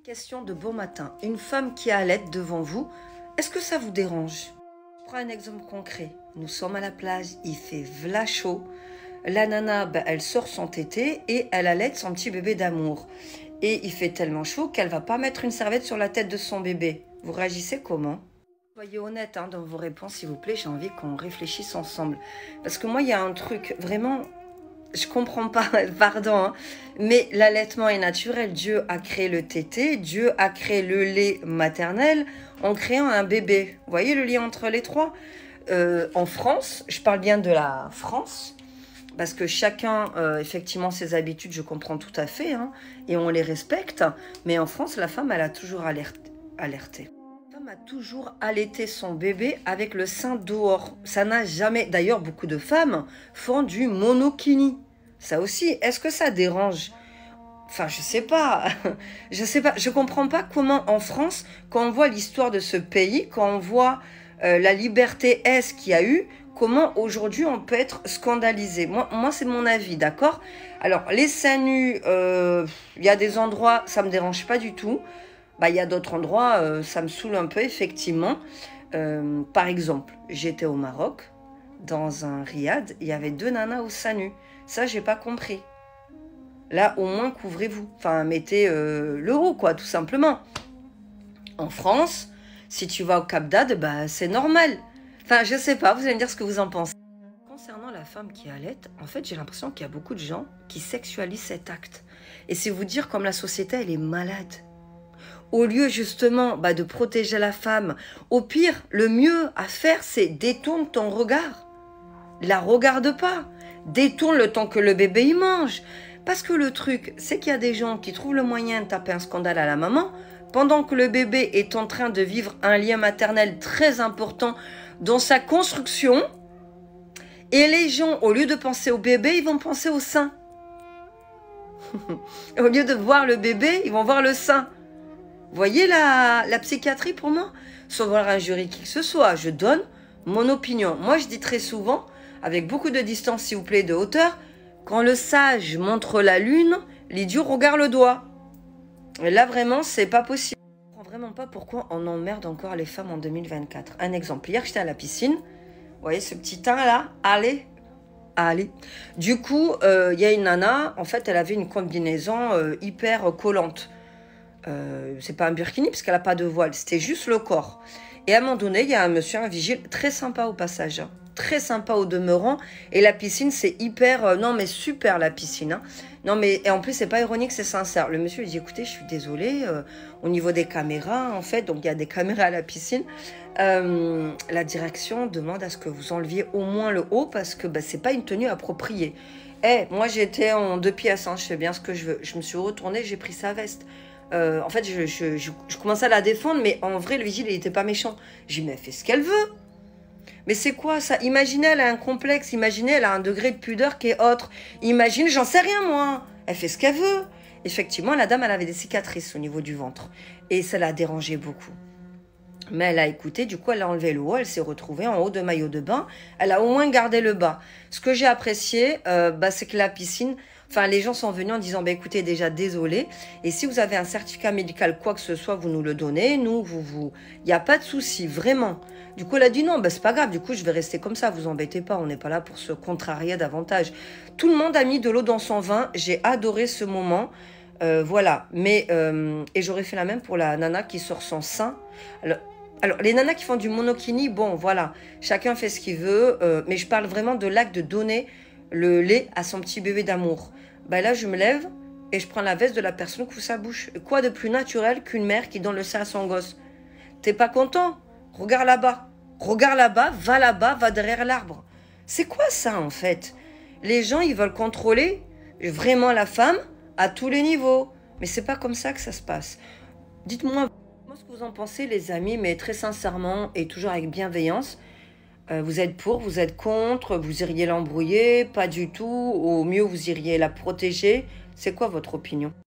Question de bon matin. Une femme qui allaite devant vous, est-ce que ça vous dérange? Je prends un exemple concret. Nous sommes à la plage, il fait v'la chaud. La nana, elle sort son tété et elle allaite son petit bébé d'amour. Et il fait tellement chaud qu'elle va pas mettre une serviette sur la tête de son bébé. Vous réagissez comment? Soyez honnête dans vos réponses, s'il vous plaît. J'ai envie qu'on réfléchisse ensemble. Parce que moi, il y a un truc vraiment... Je comprends pas, pardon, mais l'allaitement est naturel. Dieu a créé le tété, Dieu a créé le lait maternel en créant un bébé. Vous voyez le lien entre les trois? En France, je parle bien de la France, parce que chacun, effectivement, ses habitudes, je comprends tout à fait, et on les respecte. Mais en France, la femme, elle a toujours alerté. La femme a toujours allaité son bébé avec le sein dehors. Ça n'a jamais... D'ailleurs, beaucoup de femmes font du monokini. Ça aussi, est-ce que ça dérange? Enfin, je sais pas. Je sais pas. Je comprends pas comment en France, quand on voit l'histoire de ce pays, quand on voit la liberté est qu'il y a eu, comment aujourd'hui on peut être scandalisé. Moi c'est mon avis, d'accord? Alors, les seins nus, il y a des endroits, ça me dérange pas du tout. Il y a d'autres endroits, ça me saoule un peu, effectivement. Par exemple, j'étais au Maroc, dans un riad, il y avait 2 nanas au seins nus. Ça, j'ai pas compris. Là, au moins, couvrez-vous. Enfin, mettez le haut, quoi, tout simplement. En France, si tu vas au Cap d'Agde, c'est normal. Enfin, je sais pas, vous allez me dire ce que vous en pensez. Concernant la femme qui allaite, en fait, j'ai l'impression qu'il y a beaucoup de gens qui sexualisent cet acte. Et c'est vous dire comme la société, elle est malade. Au lieu justement de protéger la femme, au pire, le mieux à faire, c'est détourne ton regard. La regarde pas. Détourne le temps que le bébé y mange. Parce que le truc, c'est qu'il y a des gens qui trouvent le moyen de taper un scandale à la maman, pendant que le bébé est en train de vivre un lien maternel très important dans sa construction. Et les gens, au lieu de penser au bébé, ils vont penser au sein. Au lieu de voir le bébé, ils vont voir le sein. Voyez la psychiatrie pour moi? Sans vouloir injurer qui que ce soit, je donne mon opinion. Moi, je dis très souvent, avec beaucoup de distance, s'il vous plaît, de hauteur, quand le sage montre la lune, l'idiot regarde le doigt. Et là, vraiment, c'est pas possible. Je comprends vraiment pas pourquoi on emmerde encore les femmes en 2024. Un exemple, hier, j'étais à la piscine. Vous voyez ce petit teint là? Allez. Du coup, il y a une nana, en fait, elle avait une combinaison hyper collante. C'est pas un burkini parce qu'elle n'a pas de voile, c'était juste le corps. Et à un moment donné, il y a un monsieur, un vigile, très sympa au passage, très sympa au demeurant. Et la piscine, c'est hyper... non mais super la piscine. Non mais, et en plus, c'est pas ironique, c'est sincère. Le monsieur lui dit, écoutez, je suis désolée, au niveau des caméras, en fait, donc il y a des caméras à la piscine. La direction demande à ce que vous enleviez au moins le haut parce que c'est pas une tenue appropriée. Moi j'étais en 2 pièces, je fais bien ce que je veux. Je me suis retournée, j'ai pris sa veste. En fait, je commençais à la défendre, mais en vrai, le vigile, il n'était pas méchant. J'ai dit, mais elle fait ce qu'elle veut. Mais c'est quoi ça? Imaginez, elle a un complexe. Imaginez, elle a un degré de pudeur qui est autre. Imagine, j'en sais rien, moi. Elle fait ce qu'elle veut. Effectivement, la dame, elle avait des cicatrices au niveau du ventre. Et ça l'a dérangé beaucoup. Mais elle a écouté, du coup, elle a enlevé le haut. Elle s'est retrouvée en haut de maillot de bain. Elle a au moins gardé le bas. Ce que j'ai apprécié, c'est que la piscine... Enfin, les gens sont venus en disant, écoutez, déjà, désolé. Et si vous avez un certificat médical, quoi que ce soit, vous nous le donnez. Nous, il n'y a pas de souci, vraiment. Du coup, elle a dit, non, c'est pas grave. Du coup, je vais rester comme ça. Vous embêtez pas. On n'est pas là pour se contrarier davantage. Tout le monde a mis de l'eau dans son vin. J'ai adoré ce moment. Voilà. Mais, et j'aurais fait la même pour la nana qui sort son sein. Alors, les nanas qui font du monokini, bon, voilà. Chacun fait ce qu'il veut. Mais je parle vraiment de l'acte de donner le lait à son petit bébé d'amour. Là, je me lève et je prends la veste de la personne qui ouvre sa bouche. Quoi de plus naturel qu'une mère qui donne le sein à son gosse? T'es pas content? Regarde là-bas. Regarde là-bas, va derrière l'arbre. C'est quoi ça, en fait? Les gens, ils veulent contrôler vraiment la femme à tous les niveaux. Mais c'est pas comme ça que ça se passe. Dites-moi ce que vous en pensez, les amis, mais très sincèrement et toujours avec bienveillance. Vous êtes pour, vous êtes contre, vous iriez l'embrouiller, pas du tout, au mieux vous iriez la protéger. C'est quoi votre opinion?